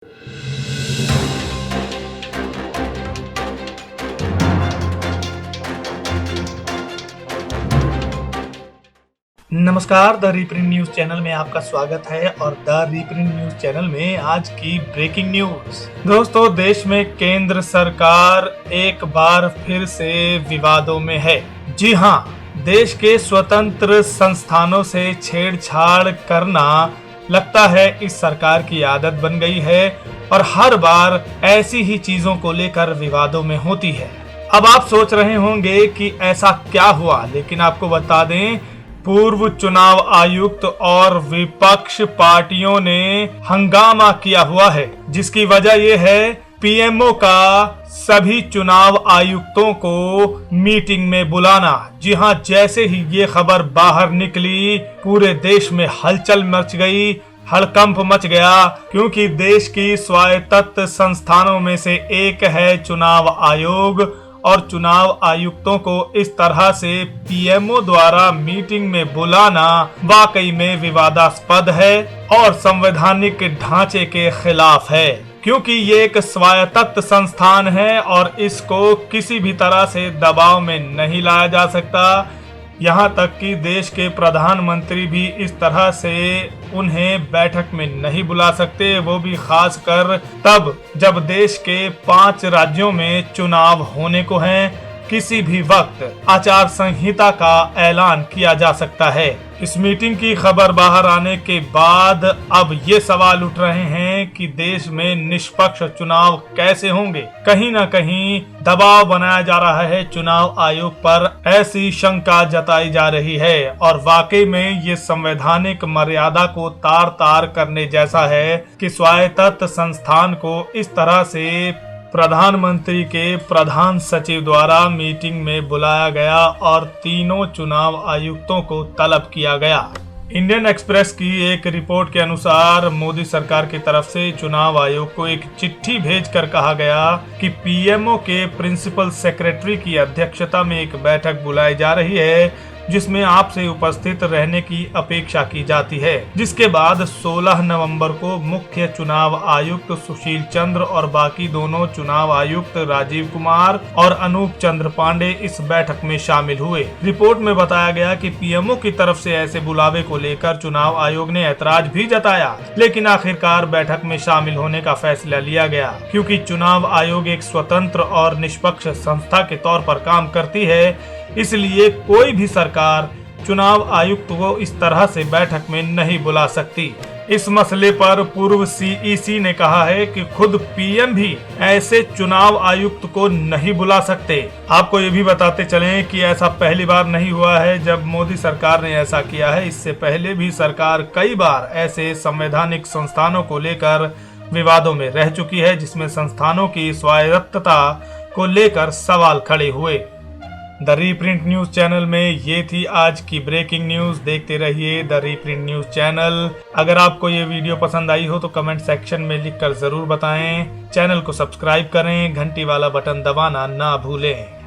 नमस्कार, the reprint news channel में आपका स्वागत है और द रीप्रिंट न्यूज चैनल में आज की ब्रेकिंग न्यूज। दोस्तों, देश में केंद्र सरकार एक बार फिर से विवादों में है। जी हाँ, देश के स्वतंत्र संस्थानों से छेड़छाड़ करना लगता है इस सरकार की आदत बन गई है और हर बार ऐसी ही चीजों को लेकर विवादों में होती है। अब आप सोच रहे होंगे कि ऐसा क्या हुआ, लेकिन आपको बता दें, पूर्व चुनाव आयुक्त और विपक्ष पार्टियों ने हंगामा किया हुआ है, जिसकी वजह यह है पीएमओ का सभी चुनाव आयुक्तों को मीटिंग में बुलाना। जी हां, जैसे ही ये खबर बाहर निकली, पूरे देश में हलचल मच गई, हड़कंप मच गया, क्योंकि देश की स्वायत्त संस्थानों में से एक है चुनाव आयोग और चुनाव आयुक्तों को इस तरह से पीएमओ द्वारा मीटिंग में बुलाना वाकई में विवादास्पद है और संवैधानिक ढांचे के खिलाफ है, क्योंकि ये एक स्वायत्त संस्थान है और इसको किसी भी तरह से दबाव में नहीं लाया जा सकता। यहाँ तक कि देश के प्रधानमंत्री भी इस तरह से उन्हें बैठक में नहीं बुला सकते, वो भी खासकर तब जब देश के 5 राज्यों में चुनाव होने को हैं। किसी भी वक्त आचार संहिता का ऐलान किया जा सकता है। इस मीटिंग की खबर बाहर आने के बाद अब ये सवाल उठ रहे हैं कि देश में निष्पक्ष चुनाव कैसे होंगे। कहीं ना कहीं दबाव बनाया जा रहा है चुनाव आयोग पर, ऐसी शंका जताई जा रही है और वाकई में ये संवैधानिक मर्यादा को तार तार करने जैसा है कि स्वायत्त संस्थान को इस तरह से प्रधानमंत्री के प्रधान सचिव द्वारा मीटिंग में बुलाया गया और तीनों चुनाव आयुक्तों को तलब किया गया। इंडियन एक्सप्रेस की एक रिपोर्ट के अनुसार मोदी सरकार की तरफ से चुनाव आयोग को एक चिट्ठी भेजकर कहा गया कि पीएमओ के प्रिंसिपल सेक्रेटरी की अध्यक्षता में एक बैठक बुलाई जा रही है, जिसमें आपसे उपस्थित रहने की अपेक्षा की जाती है। जिसके बाद 16 नवंबर को मुख्य चुनाव आयुक्त सुशील चंद्र और बाकी दोनों चुनाव आयुक्त राजीव कुमार और अनूप चंद्र पांडे इस बैठक में शामिल हुए। रिपोर्ट में बताया गया कि पीएमओ की तरफ से ऐसे बुलावे को लेकर चुनाव आयोग ने ऐतराज भी जताया, लेकिन आखिरकार बैठक में शामिल होने का फैसला लिया गया, क्योंकि चुनाव आयोग एक स्वतंत्र और निष्पक्ष संस्था के तौर पर काम करती है। इसलिए कोई भी सरकार चुनाव आयुक्त को इस तरह से बैठक में नहीं बुला सकती। इस मसले पर पूर्व सीईसी ने कहा है कि खुद पीएम भी ऐसे चुनाव आयुक्त को नहीं बुला सकते। आपको ये भी बताते चलें कि ऐसा पहली बार नहीं हुआ है जब मोदी सरकार ने ऐसा किया है। इससे पहले भी सरकार कई बार ऐसे संवैधानिक संस्थानों को लेकर विवादों में रह चुकी है, जिसमें संस्थानों की स्वायत्तता को लेकर सवाल खड़े हुए। द रीप्रिंट न्यूज चैनल में ये थी आज की ब्रेकिंग न्यूज। देखते रहिए द रीप्रिंट न्यूज चैनल। अगर आपको ये वीडियो पसंद आई हो तो कमेंट सेक्शन में लिखकर जरूर बताएं। चैनल को सब्सक्राइब करें, घंटी वाला बटन दबाना ना भूलें।